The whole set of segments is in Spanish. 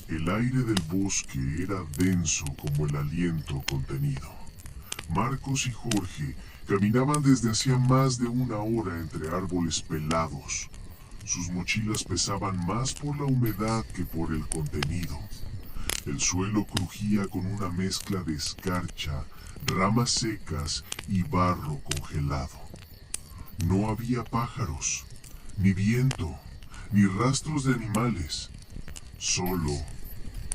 El aire del bosque era denso como el aliento contenido. Marcos y Jorge caminaban desde hacía más de una hora entre árboles pelados. Sus mochilas pesaban más por la humedad que por el contenido. El suelo crujía con una mezcla de escarcha, ramas secas y barro congelado. No había pájaros, ni viento, ni rastros de animales. Solo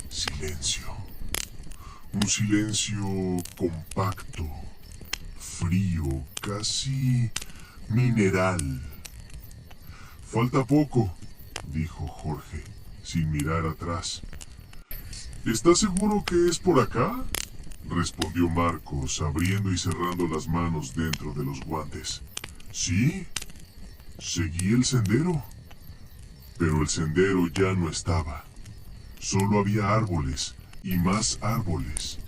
silencio. Un silencio compacto, frío, casi mineral. Falta poco, dijo Jorge, sin mirar atrás. ¿Estás seguro que es por acá?, respondió Marcos, abriendo y cerrando las manos dentro de los guantes. Sí, seguí el sendero. Pero el sendero ya no estaba. Solo había árboles y más árboles.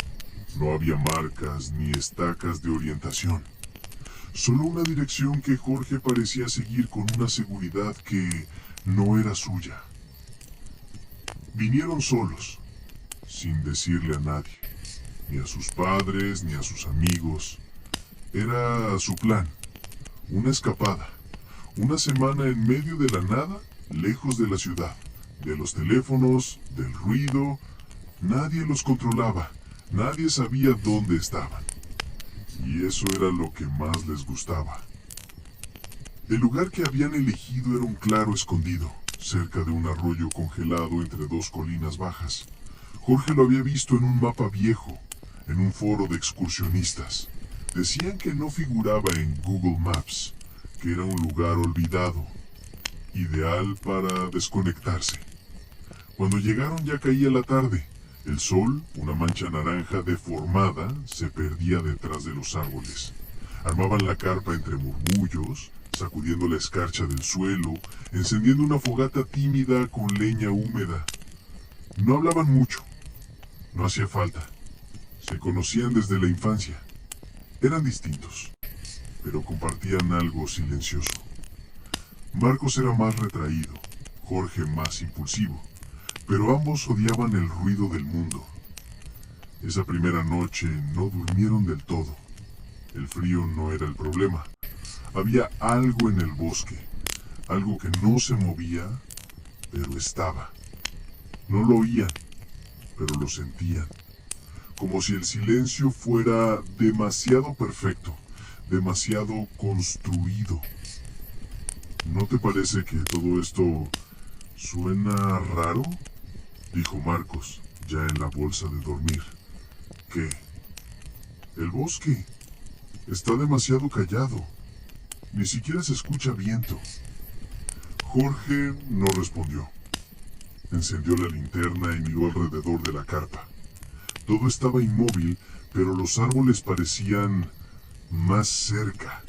No había marcas ni estacas de orientación. Solo una dirección que Jorge parecía seguir con una seguridad que no era suya. Vinieron solos, sin decirle a nadie, ni a sus padres ni a sus amigos. Era su plan, una escapada, una semana en medio de la nada, lejos de la ciudad, de los teléfonos, del ruido. Nadie los controlaba, nadie sabía dónde estaban. Y eso era lo que más les gustaba. El lugar que habían elegido era un claro escondido, cerca de un arroyo congelado entre dos colinas bajas. Jorge lo había visto en un mapa viejo, en un foro de excursionistas. Decían que no figuraba en Google Maps, que era un lugar olvidado, ideal para desconectarse. Cuando llegaron ya caía la tarde. El sol, una mancha naranja deformada, se perdía detrás de los árboles. Armaban la carpa entre murmullos, sacudiendo la escarcha del suelo, encendiendo una fogata tímida con leña húmeda. No hablaban mucho. No hacía falta. Se conocían desde la infancia. Eran distintos, pero compartían algo silencioso. Marcos era más retraído, Jorge más impulsivo, pero ambos odiaban el ruido del mundo. Esa primera noche no durmieron del todo. El frío no era el problema. Había algo en el bosque, algo que no se movía, pero estaba. No lo oían, pero lo sentían. Como si el silencio fuera demasiado perfecto, demasiado construido. ¿No te parece que todo esto suena raro?, dijo Marcos, ya en la bolsa de dormir. ¿Qué? El bosque. Está demasiado callado. Ni siquiera se escucha viento. Jorge no respondió. Encendió la linterna y miró alrededor de la carpa. Todo estaba inmóvil, pero los árboles parecían más cerca.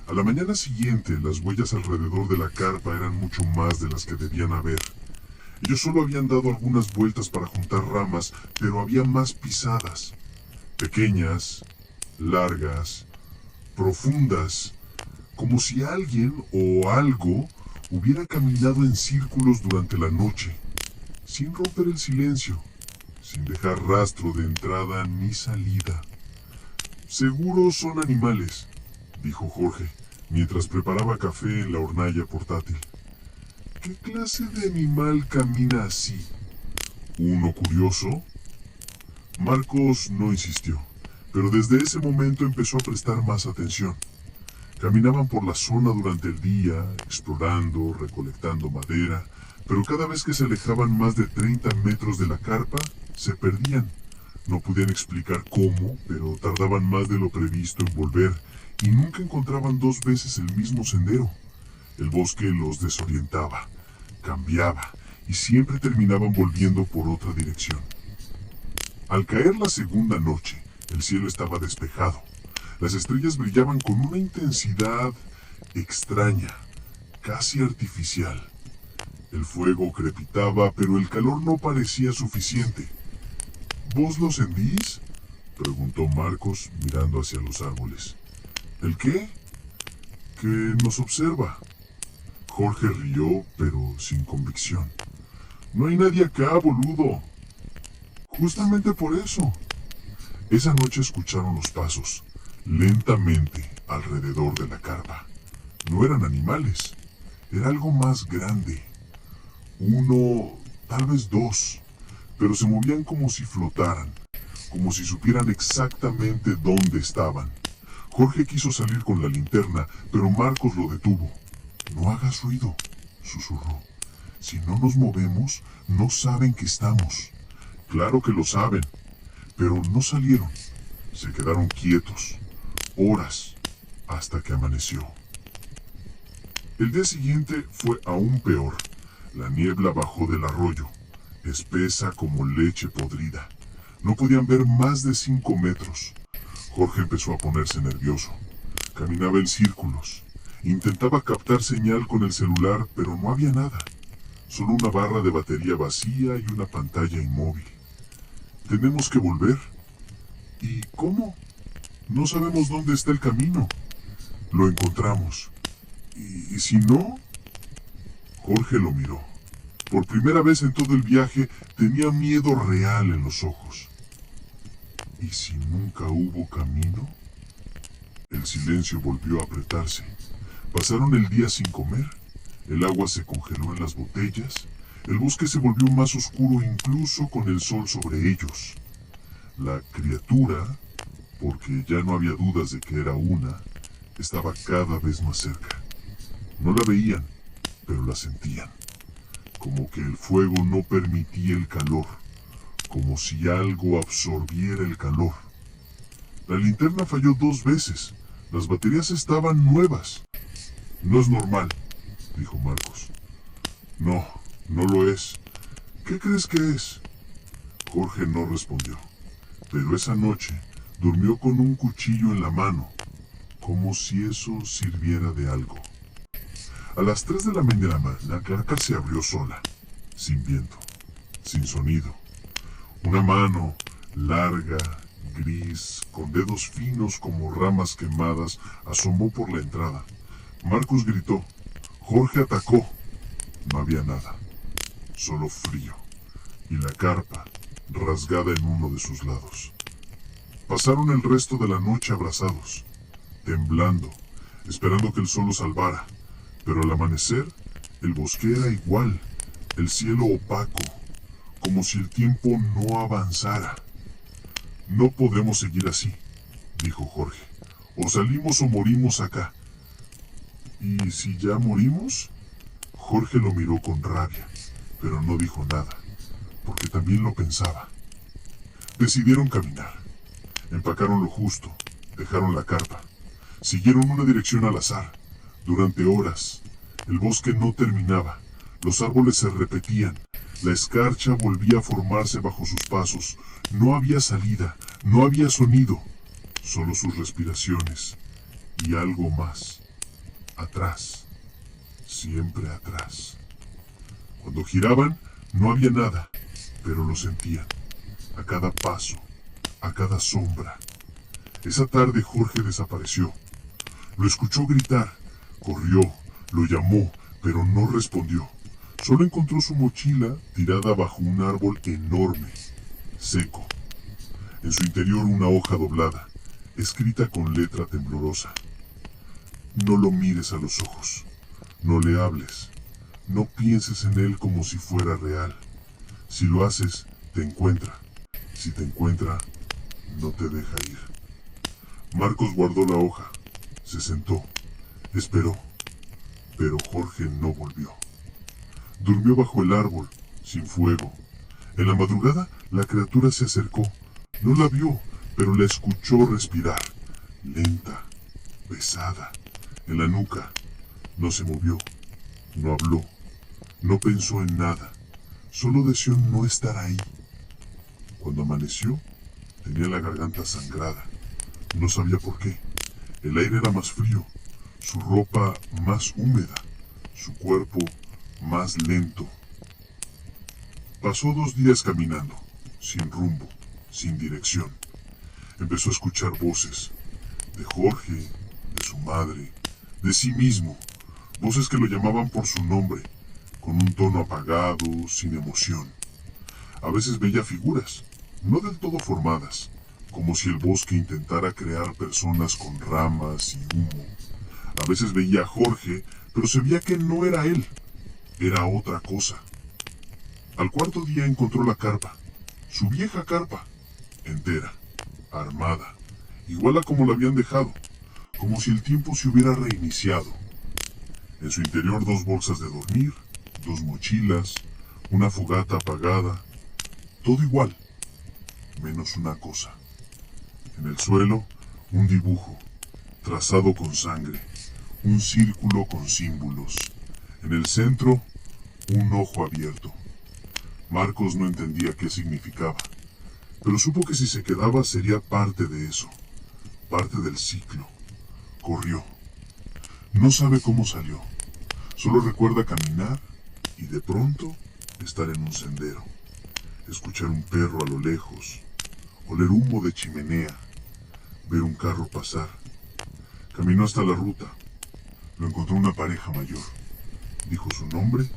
A la mañana siguiente, las huellas alrededor de la carpa eran mucho más de las que debían haber. Ellos solo habían dado algunas vueltas para juntar ramas, pero había más pisadas. Pequeñas, largas, profundas, como si alguien o algo hubiera caminado en círculos durante la noche, sin romper el silencio, sin dejar rastro de entrada ni salida. Seguro son animales, dijo Jorge, mientras preparaba café en la hornalla portátil. ¿Qué clase de animal camina así? ¿Uno curioso? Marcos no insistió, pero desde ese momento empezó a prestar más atención. Caminaban por la zona durante el día, explorando, recolectando madera, pero cada vez que se alejaban más de 30 metros de la carpa, se perdían. No podían explicar cómo, pero tardaban más de lo previsto en volver, y nunca encontraban dos veces el mismo sendero. El bosque los desorientaba, cambiaba, y siempre terminaban volviendo por otra dirección. Al caer la segunda noche, el cielo estaba despejado. Las estrellas brillaban con una intensidad extraña, casi artificial. El fuego crepitaba, pero el calor no parecía suficiente. ¿Vos lo sentís?, preguntó Marcos, mirando hacia los árboles. ¿El qué? Que nos observa. Jorge rió, pero sin convicción. No hay nadie acá, boludo. Justamente por eso. Esa noche escucharon los pasos, lentamente, alrededor de la carpa. No eran animales, era algo más grande. Uno, tal vez dos, pero se movían como si flotaran, como si supieran exactamente dónde estaban. Jorge quiso salir con la linterna, pero Marcos lo detuvo. No hagas ruido, susurró. Si no nos movemos, no saben que estamos. Claro que lo saben, pero no salieron. Se quedaron quietos, horas, hasta que amaneció. El día siguiente fue aún peor. La niebla bajó del arroyo, espesa como leche podrida. No podían ver más de 5 metros. Jorge empezó a ponerse nervioso. Caminaba en círculos. Intentaba captar señal con el celular, pero no había nada. Solo una barra de batería vacía y una pantalla inmóvil. Tenemos que volver. ¿Y cómo? No sabemos dónde está el camino. Lo encontramos. ¿Y si no? Jorge lo miró. Por primera vez en todo el viaje tenía miedo real en los ojos. ¿Y si nunca hubo camino? El silencio volvió a apretarse. Pasaron el día sin comer. El agua se congeló en las botellas. El bosque se volvió más oscuro incluso con el sol sobre ellos. La criatura, porque ya no había dudas de que era una, estaba cada vez más cerca. No la veían, pero la sentían. Como que el fuego no permitía el calor, como si algo absorbiera el calor. La linterna falló 2 veces. Las baterías estaban nuevas. No es normal, dijo Marcos. No, no lo es. ¿Qué crees que es? Jorge no respondió, pero esa noche durmió con un cuchillo en la mano, como si eso sirviera de algo. A las 3 de la mañana, la carpa se abrió sola, sin viento, sin sonido. Una mano, larga, gris, con dedos finos como ramas quemadas, asomó por la entrada. Marcos gritó. Jorge atacó. No había nada, solo frío, y la carpa, rasgada en uno de sus lados. Pasaron el resto de la noche abrazados, temblando, esperando que el sol los salvara. Pero al amanecer, el bosque era igual, el cielo opaco, como si el tiempo no avanzara. No podemos seguir así, dijo Jorge. O salimos o morimos acá. ¿Y si ya morimos? Jorge lo miró con rabia, pero no dijo nada, porque también lo pensaba. Decidieron caminar. Empacaron lo justo, dejaron la carpa. Siguieron una dirección al azar. Durante horas, el bosque no terminaba. Los árboles se repetían. La escarcha volvía a formarse bajo sus pasos. No había salida, no había sonido, solo sus respiraciones y algo más. Atrás, siempre atrás. Cuando giraban, no había nada, pero lo sentían. A cada paso, a cada sombra. Esa tarde Jorge desapareció. Lo escuchó gritar. Corrió, lo llamó, pero no respondió. Solo encontró su mochila tirada bajo un árbol enorme, seco. En su interior una hoja doblada, escrita con letra temblorosa. No lo mires a los ojos, no le hables, no pienses en él como si fuera real. Si lo haces, te encuentra. Si te encuentra, no te deja ir. Marcos guardó la hoja, se sentó. Esperó, pero Jorge no volvió. Durmió bajo el árbol, sin fuego. En la madrugada, la criatura se acercó. No la vio, pero la escuchó respirar. Lenta, pesada, en la nuca. No se movió, no habló, no pensó en nada. Solo deseó no estar ahí. Cuando amaneció, tenía la garganta sangrada. No sabía por qué. El aire era más frío. Su ropa más húmeda, su cuerpo más lento. Pasó 2 días caminando, sin rumbo, sin dirección. Empezó a escuchar voces, de Jorge, de su madre, de sí mismo, voces que lo llamaban por su nombre, con un tono apagado, sin emoción. A veces veía figuras, no del todo formadas, como si el bosque intentara crear personas con ramas y humo. A veces veía a Jorge, pero se veía que no era él, era otra cosa. Al cuarto día encontró la carpa, su vieja carpa, entera, armada, igual a como la habían dejado, como si el tiempo se hubiera reiniciado. En su interior 2 bolsas de dormir, 2 mochilas, una fogata apagada, todo igual, menos una cosa. En el suelo, un dibujo, trazado con sangre, un círculo con símbolos. En el centro, un ojo abierto. Marcos no entendía qué significaba, pero supo que si se quedaba sería parte de eso, parte del ciclo. Corrió. No sabe cómo salió. Solo recuerda caminar y de pronto estar en un sendero, escuchar un perro a lo lejos, oler humo de chimenea, ver un carro pasar. Caminó hasta la ruta. Lo encontró una pareja mayor. Dijo su nombre,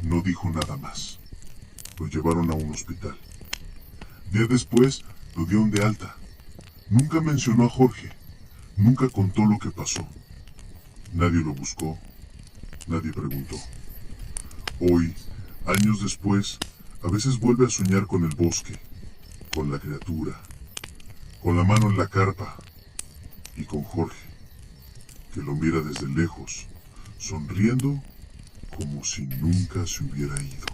no dijo nada más. Lo llevaron a un hospital. Días después lo dieron de alta. Nunca mencionó a Jorge. Nunca contó lo que pasó. Nadie lo buscó. Nadie preguntó. Hoy, años después, a veces vuelve a soñar con el bosque, con la criatura, con la mano en la carpa y con Jorge, que lo mira desde lejos, sonriendo como si nunca se hubiera ido.